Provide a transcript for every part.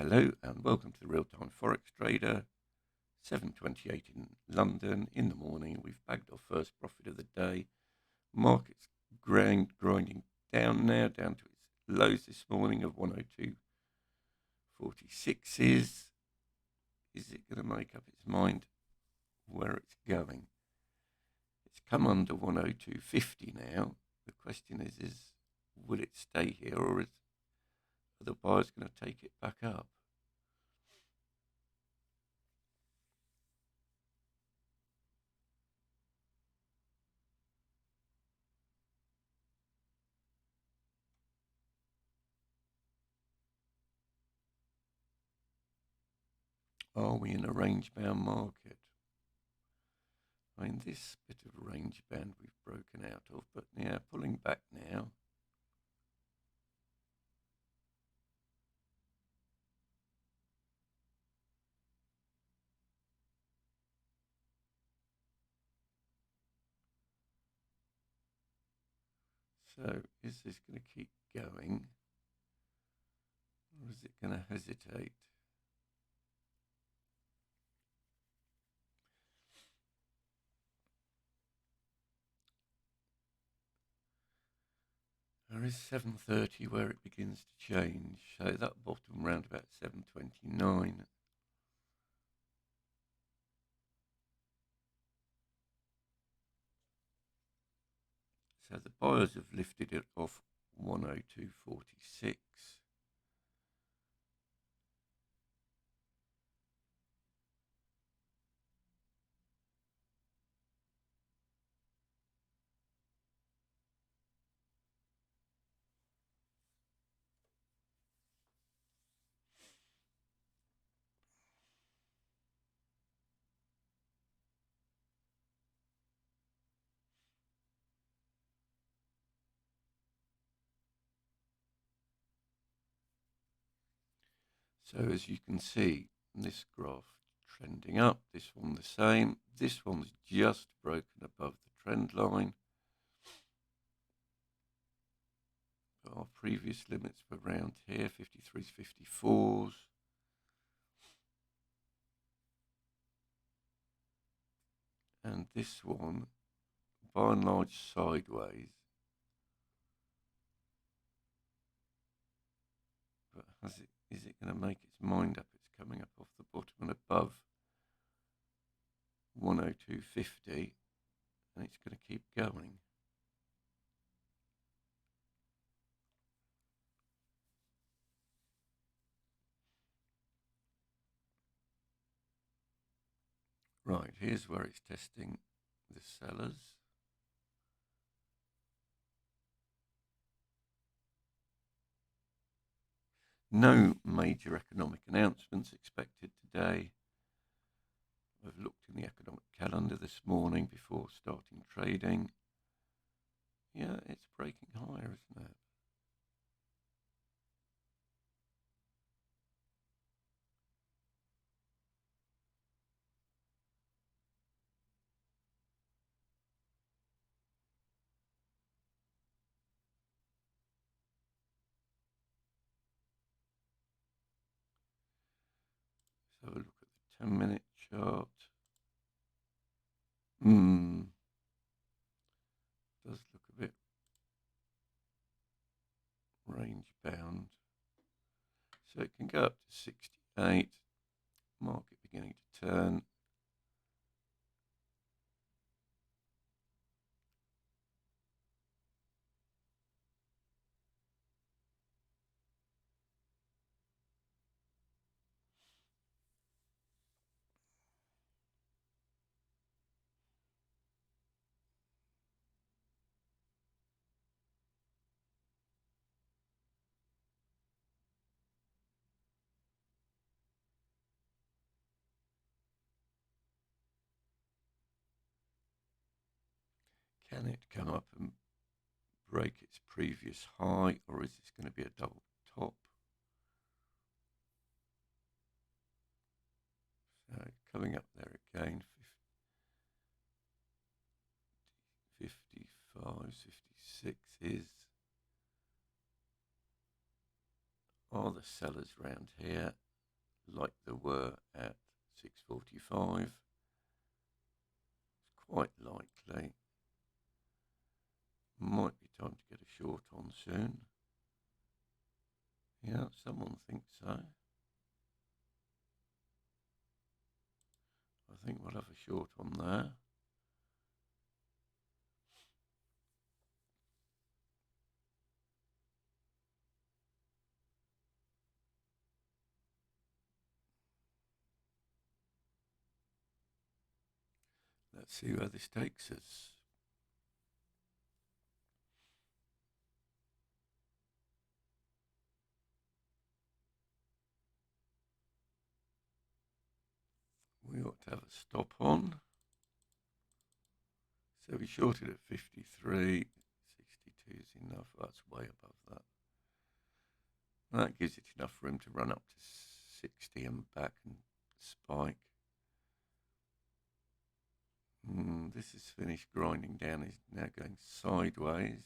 Hello and welcome to the Real-Time Forex Trader, 7:28 in London in the morning. We've bagged our first profit of the day. Market's grinding down now, down to its lows this morning of 102.46. Is it going to make up its mind where it's going? It's come under 102.50 now. The question is will it stay here, or are the buyers going to take it back up? Are we in a range-bound market? I mean, this bit of range band we've broken out of, but yeah, pulling back now. So is this going to keep going, or is it going to hesitate? There is 7:30 where it begins to change, so that bottom round about 7:29. So the buyers have lifted it off 102.46. So as you can see, this graph trending up, this one the same. This one's just broken above the trend line. But our previous limits were around here, 53s, 54s. And this one, by and large, sideways. But is it going to make its mind up? It's coming up off the bottom and above 102.50, and it's going to keep going. Right, here's where it's testing the sellers. No major economic announcements expected today. I've looked in the economic calendar this morning before starting trading. Yeah, it's breaking higher, isn't it? So have a look at the 10-minute chart. Does look a bit range bound. So it can go up to 68. Market beginning to turn. Can it come up and break its previous high, or is this going to be a double top? So coming up there again, 55, 56 are the sellers round here. like there were at 6.45. It's quite likely. Might be time to get a short on soon. Yeah, someone thinks so. I think we'll have a short on there. Let's see where this takes us. We ought to have a stop on. So we shorted at 53. 62 is enough. That's way above that. That gives it enough room to run up to 60 and back and spike. This is finished grinding down. Is now going sideways.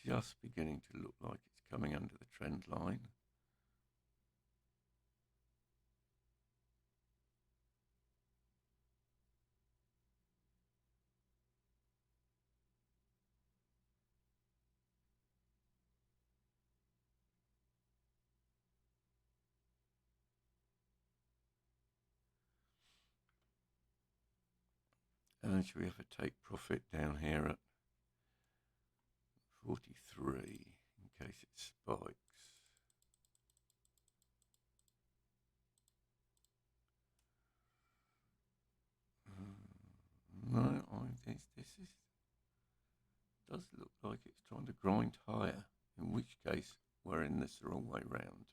Just beginning to look like it's coming under the trend line. And then should we have a take profit down here at 43 in case it spikes? No, this does look like it's trying to grind higher, in which case we're in this the wrong way round.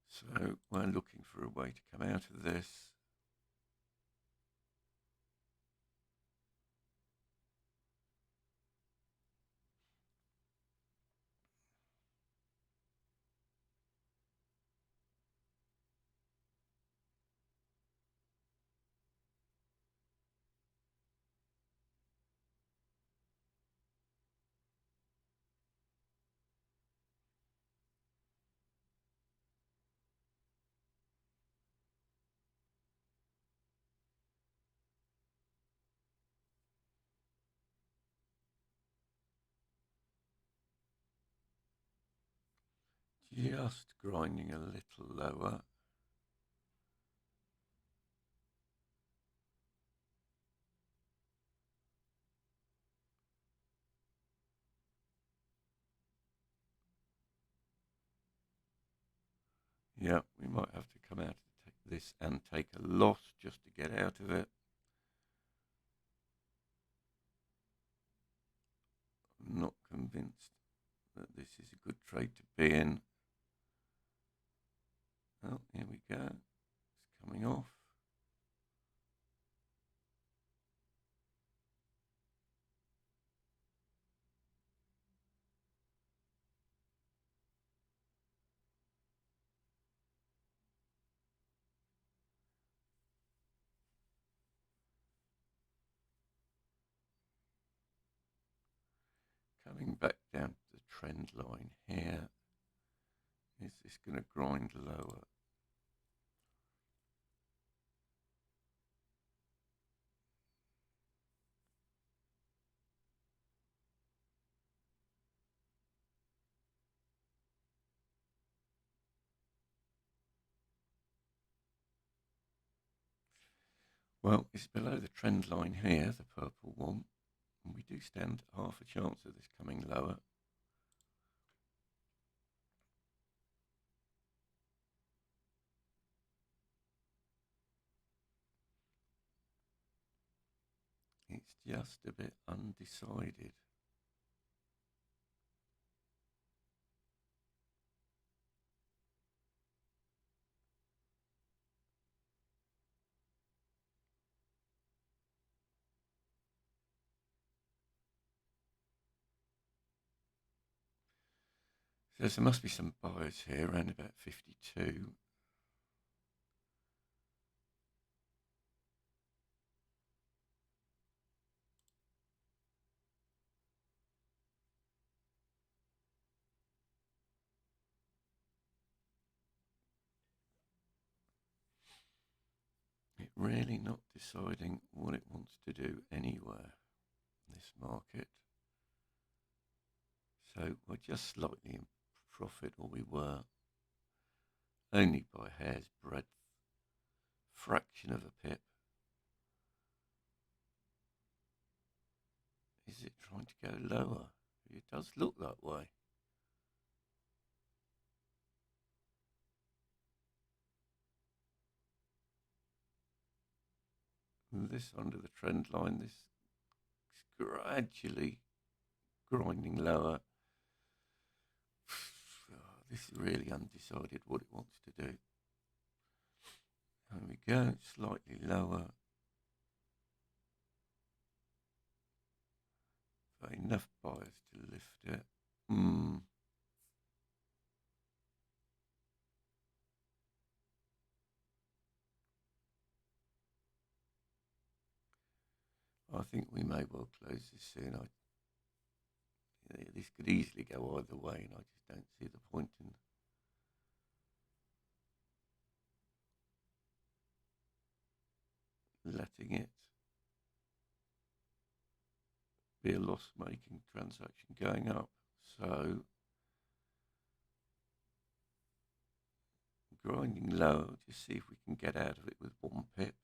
So we're looking for a way to come out of this. Just grinding a little lower. Yeah, we might have to come out of this and take a loss just to get out of it. I'm not convinced that this is a good trade to be in. Oh, here we go. It's coming off. Coming back down to the trend line here. Is this going to grind lower? Well, it's below the trend line here, the purple one, and we do stand half a chance of this coming lower. It's just a bit undecided. So there must be some buyers here around about 52. It really not deciding what it wants to do anywhere in this market. So we're just slightly in profit, or we were, only by a hair's breadth, fraction of a pip. Is it trying to go lower? It does look that way. This under the trend line, this is gradually grinding lower. This is really undecided what it wants to do. There we go, slightly lower. But enough buyers to lift it. I think we may well close this soon. This could easily go either way, and I just don't see the point in letting it be a loss-making transaction going up. So grinding low, just see if we can get out of it with 1 pip.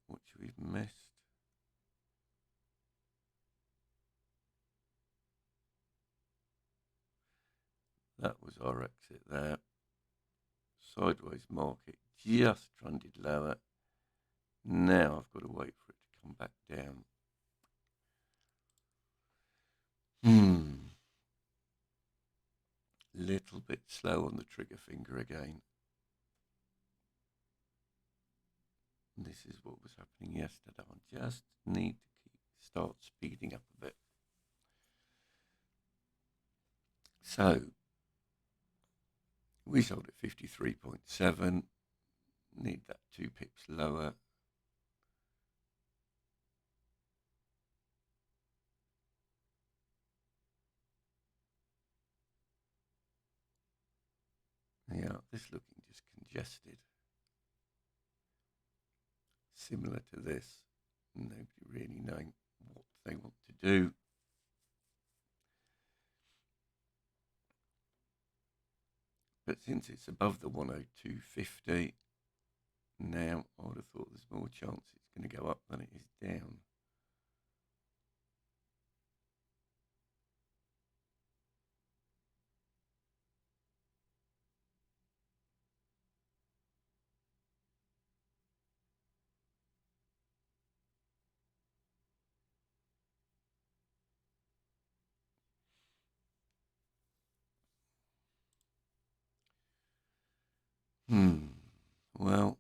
Which we've missed. That was our exit there. Sideways market, just trended lower. Now I've got to wait for it to come back down. Little bit slow on the trigger finger again. This is what was happening yesterday. I just need to start speeding up a bit. So we sold at 53.7. Need that 2 pips lower. Yeah, this looking just congested. Similar to this. Nobody really knowing what they want to do. But since it's above the 102.50, now I would have thought there's more chance it's going to go up than it is down. Well,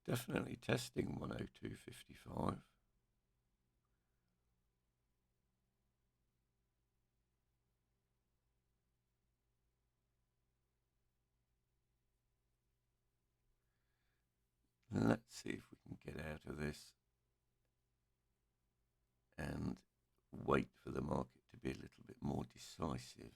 definitely testing 102.55. Let's see if we can get out of this and wait for the market to be a little bit more decisive.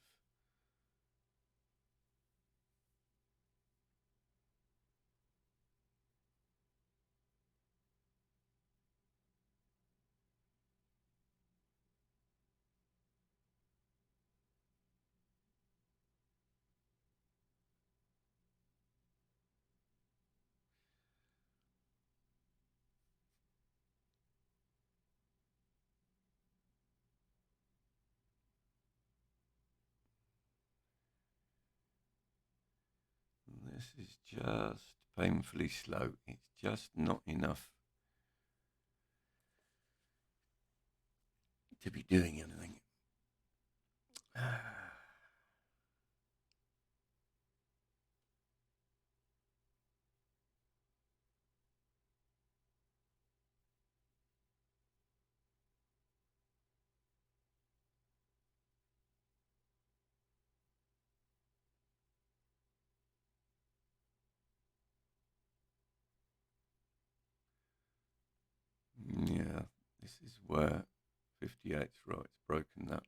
This is just painfully slow. It's just not enough to be doing anything. Yeah, this is where 58's right. It's broken that.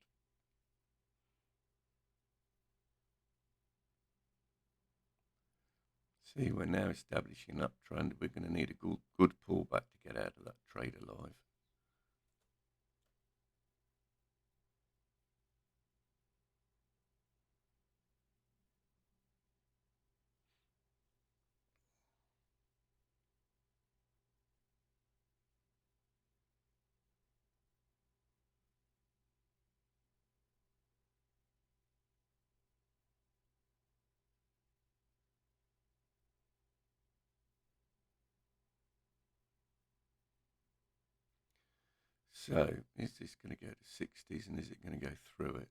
See, we're now establishing an uptrend. We're going to need a good pullback to get out of that trade alive. So, is this going to go to 60s and is it going to go through it?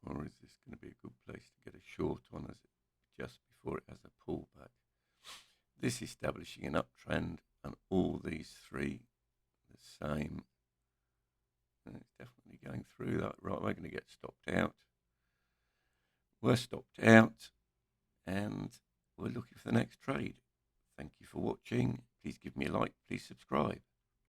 Or is this going to be a good place to get a short on as it just before it has a pullback? This establishing an uptrend and all these three the same. And it's definitely going through that. Right, we're going to get stopped out. We're stopped out and we're looking for the next trade. Thank you for watching. Please give me a like. Please subscribe.